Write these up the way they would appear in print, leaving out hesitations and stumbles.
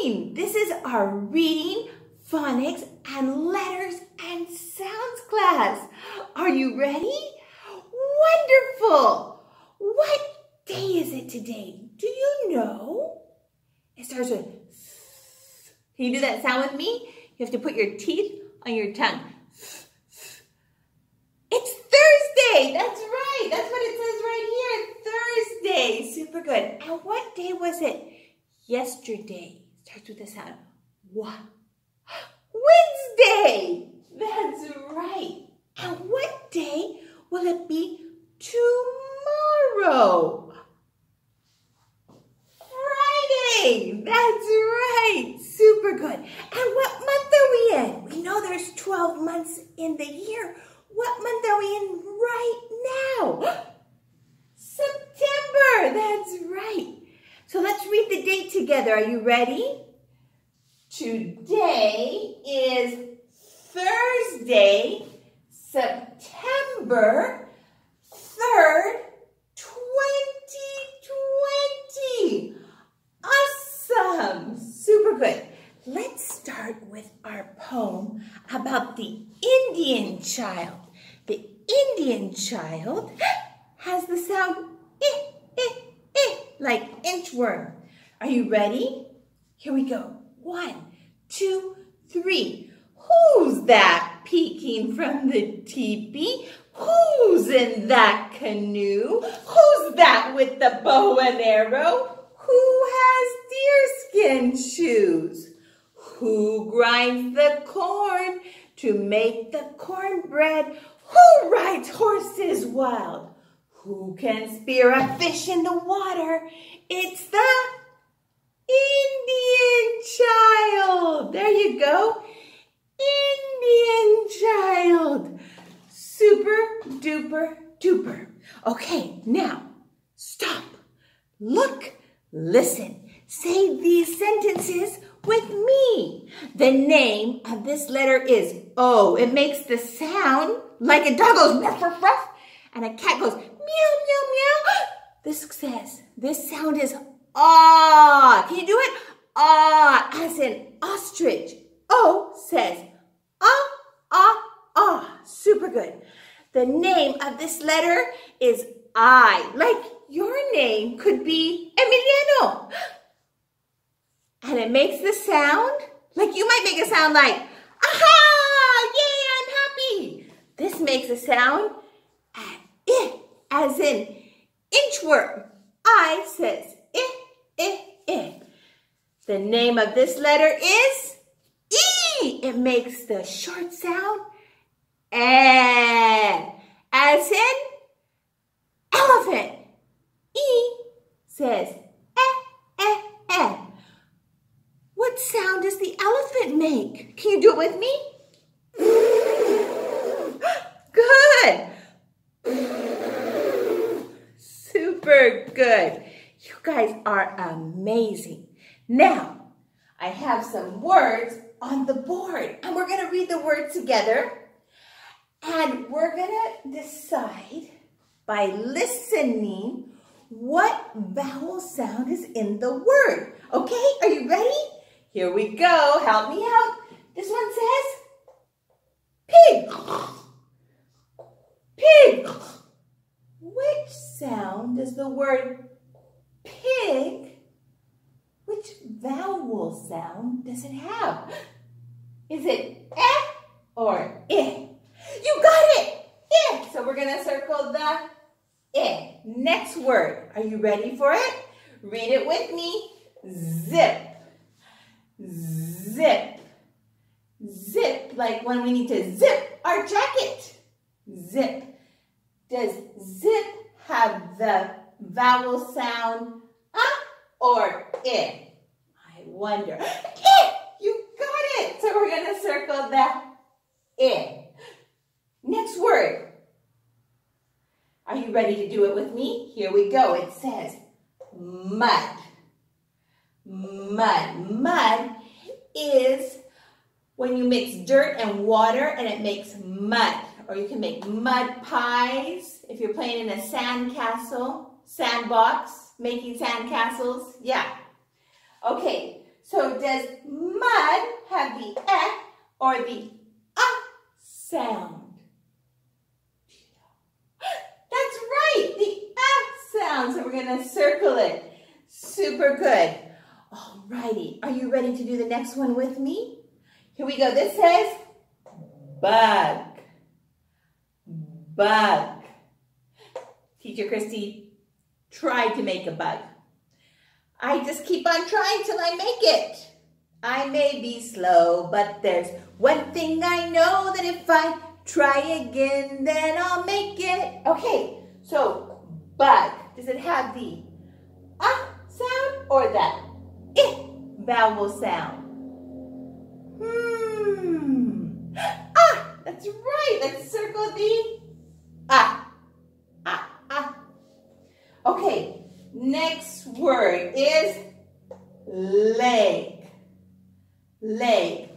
morning. This is our reading, phonics, and letters and sounds class. Are you ready? Wonderful. What day is it today? Do you know? It starts with th. Can you do that sound with me? You have to put your teeth on your tongue. It's Thursday. That's right. That's what it says right here. Thursday. Super good. And what day was it? Yesterday. Starts with the sound. What? Wednesday. That's right. And what day will it be tomorrow? Friday. That's right. Super good. And what month are we in? We know there's 12 months in the year. What month are we in right now? September. That's right. So let's read the date together. Are you ready? Today is Thursday, September 3rd, 2020. Awesome. Super good. Let's start with our poem about the Indian child. The Indian child has the sound like inchworm. Are you ready? Here we go. 1, 2, 3. Who's that peeking from the teepee? Who's in that canoe? Who's that with the bow and arrow? Who has deerskin shoes? Who grinds the corn to make the cornbread? Who rides horses wild? Who can spear a fish in the water? It's the Indian child. There you go. Indian child. Super duper duper. Okay, now stop. Look. Listen. Say these sentences with me. The name of this letter is O. It makes the sound like a dog goes ruff, ruff, ruff, and a cat goes meow, meow, meow. This sound is ah. Can you do it? Ah, as in ostrich. O says ah, ah, ah. Super good. The name of this letter is I. Like your name could be Emiliano. And it makes the sound, like you might make a sound like, aha, yay, I'm happy. This makes a sound as in inchworm. I says The name of this letter is E. It makes the short sound as in elephant. E says What sound does the elephant make? Can you do it with me? Good. Super good. You guys are amazing. Now, I have some words on the board, and we're going to read the words together, and we're going to decide by listening what vowel sound is in the word. Okay, are you ready? Here we go. Help me out. This one says pig. Pig. Which sound does the word pig, which vowel sound does it have? Is it or I? You got it. I. So we're going to circle the I. Next word. Are you ready for it? Read it with me. Zip. Zip. Zip, like when we need to zip our jacket. Zip. Does zip have the vowel sound or I? I wonder. You got it. So we're going to circle the I. Next word. Are you ready to do it with me? Here we go. It says mud. Mud. Mud is when you mix dirt and water and it makes mud. Or you can make mud pies if you're playing in a sand castle, sandbox, making sand castles. Yeah. Okay, So does mud have the eh or the sound? That's right, the sound. So we're going to circle it. Super good. Alrighty, are you ready to do the next one with me? Here we go. This says bug. Bug. Teacher Christy tried to make a bug. I just keep on trying till I make it. I may be slow, but there's one thing I know, that if I try again, then I'll make it. Okay, so bug. Does it have the sound or the vowel sound? That's right. Let's circle the Okay, next word is leg. Leg.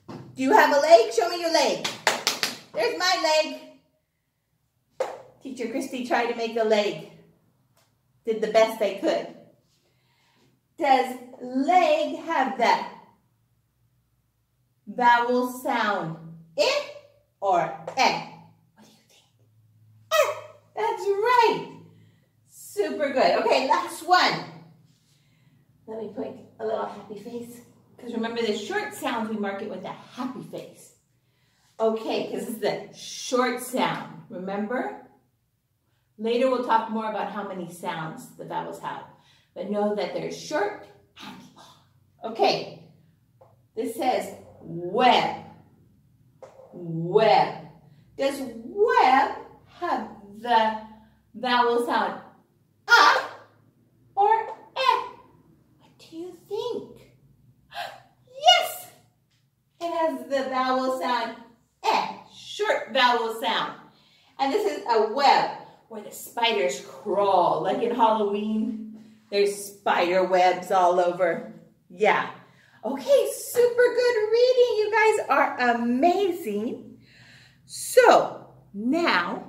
Do you have a leg? Show me your leg. There's my leg. Teacher Christy tried to make a leg. Did the best I could. Does leg have that vowel sound? I or eh? What do you think? That's right. Super good. Okay, last one. Let me put a little happy face. Because remember, the short sounds, we mark it with a happy face. Okay, because it's the short sound. Remember? Later we'll talk more about how many sounds the vowels have. But know that they're short and long. Okay, this says web. Web. Does web have the vowel sound or eh? What do you think? Yes! It has the vowel sound eh, short vowel sound. And this is a web where the spiders crawl. Like in Halloween, there's spider webs all over. Yeah. Okay, super good reading. You guys are amazing. So now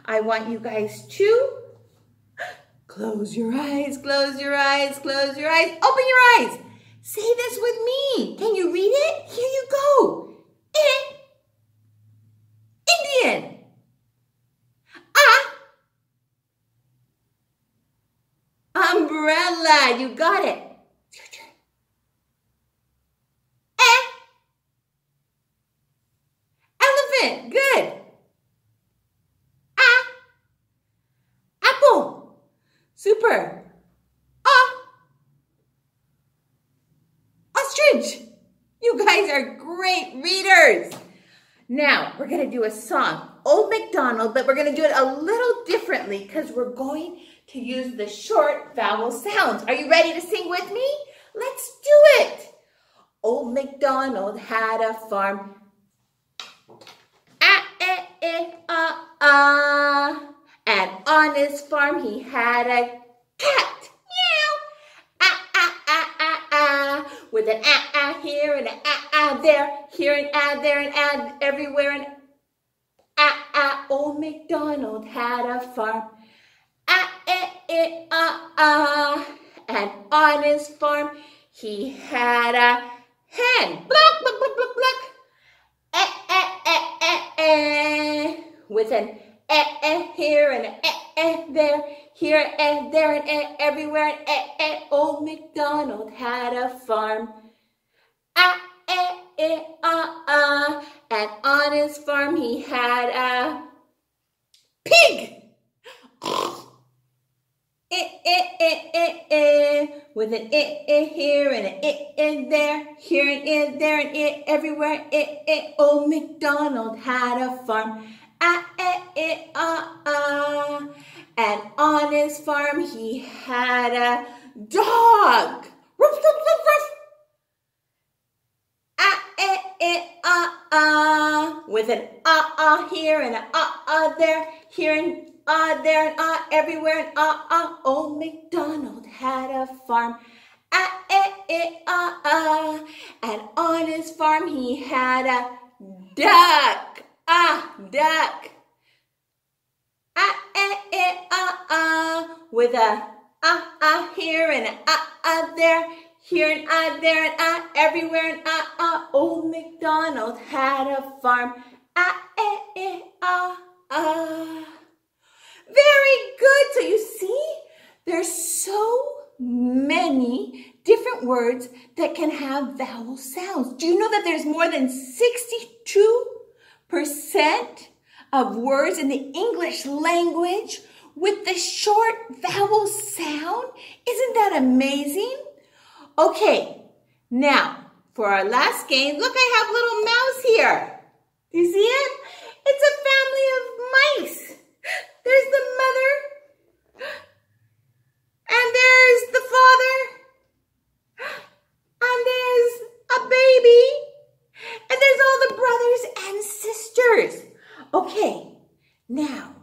I want you guys to close your eyes, close your eyes, close your eyes, open your eyes. Say this with me. Can you read it? Here you go. Indian. Umbrella. You got it. It's your turn. Elephant. Good. Apple. Super. Ostrich. You guys are great readers. Now, we're going to do a song, Old MacDonald, but we're going to do it a little differently because we're going to use the short vowel sounds. Are you ready to sing with me? Let's do it. Old MacDonald had a farm. And on his farm he had a cat. Meow. With an here and an there, here and there and everywhere and Old MacDonald had a farm. And on his farm he had a hen. Pluck, pluck, pluck, pluck, pluck. With an here and an there, here and there and everywhere and Old MacDonald had a farm. And on his farm he had a pig. With an here and an there, here and there and everywhere. Old MacDonald had a farm. And on his farm he had a dog. Ruff, ruff, ruff, ruff. With an here and an there, here and there and everywhere and Old MacDonald had a farm. And on his farm he had a duck. Duck. With a here and a there, Here and there and everywhere and Old MacDonald had a farm. Very good. So you see, there's so many different words that can have vowel sounds. Do you know that there's more than 62% of words in the English language with the short vowel sound? Isn't that amazing? Okay, now for our last game, look, I have little mouse here. Do you see it? It's a family of mice. There's the mother, and there's the father, and there's a baby, and there's all the brothers and sisters. Okay, now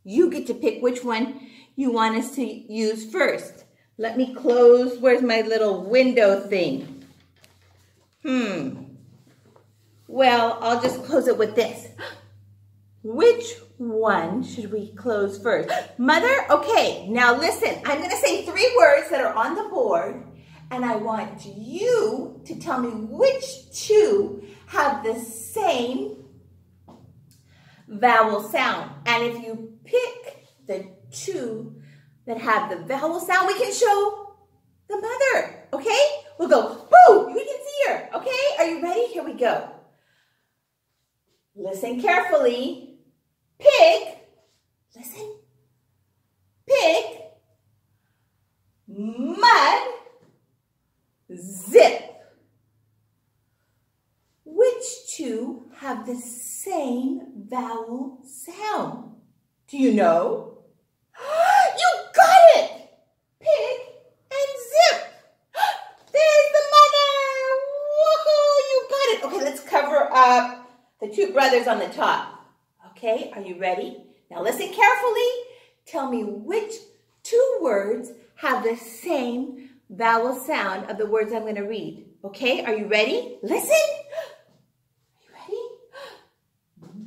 you get to pick which one you want us to use first. Let me close, where's my little window thing? Well, I'll just close it with this. Which one should we close first? Mother? Okay, now listen. I'm going to say 3 words that are on the board, and I want you to tell me which 2 have the same vowel sound. And if you pick the 2 that have the vowel sound, we can show the mother, okay? We'll go, boo, we can see her, okay? Are you ready? Here we go. Listen carefully. Pick, listen, pick, mud, zip. Which 2 have the same vowel sound? Do you know? You got it! Pick and zip. There's the mother. Woohoo! You got it. Okay, let's cover up the 2 brothers on the top. Okay, are you ready? Now listen carefully. Tell me which 2 words have the same vowel sound of the words I'm going to read. Okay, are you ready? Listen. Are you ready?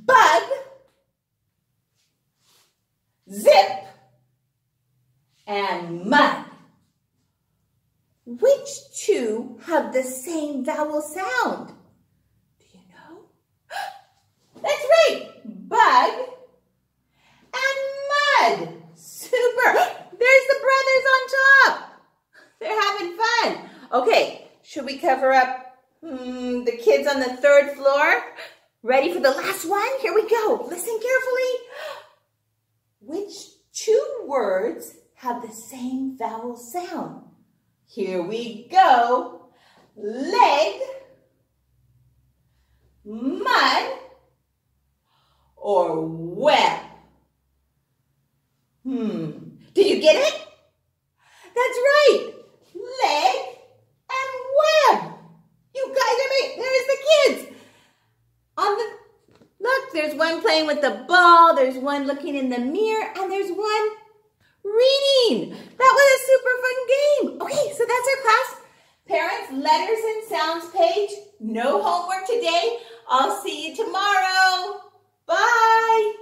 Bug, zip, and mud. Which 2 have the same vowel sound? Do you know? That's right. Bug and mud. Super. There's the brothers on top. They're having fun. Okay, should we cover up the kids on the 3rd floor? Ready for the last one? Here we go. Listen carefully. Which 2 words have the same vowel sound? Here we go. Leg, mud, or web? Did you get it? That's right. Leg and web. You guys are right. There's the kids. Look, there's one playing with the ball. There's one looking in the mirror. And there's one reading. That was a super fun game. Okay, so that's our class. Parents, letters and sounds page. No homework today. I'll see you tomorrow. Bye.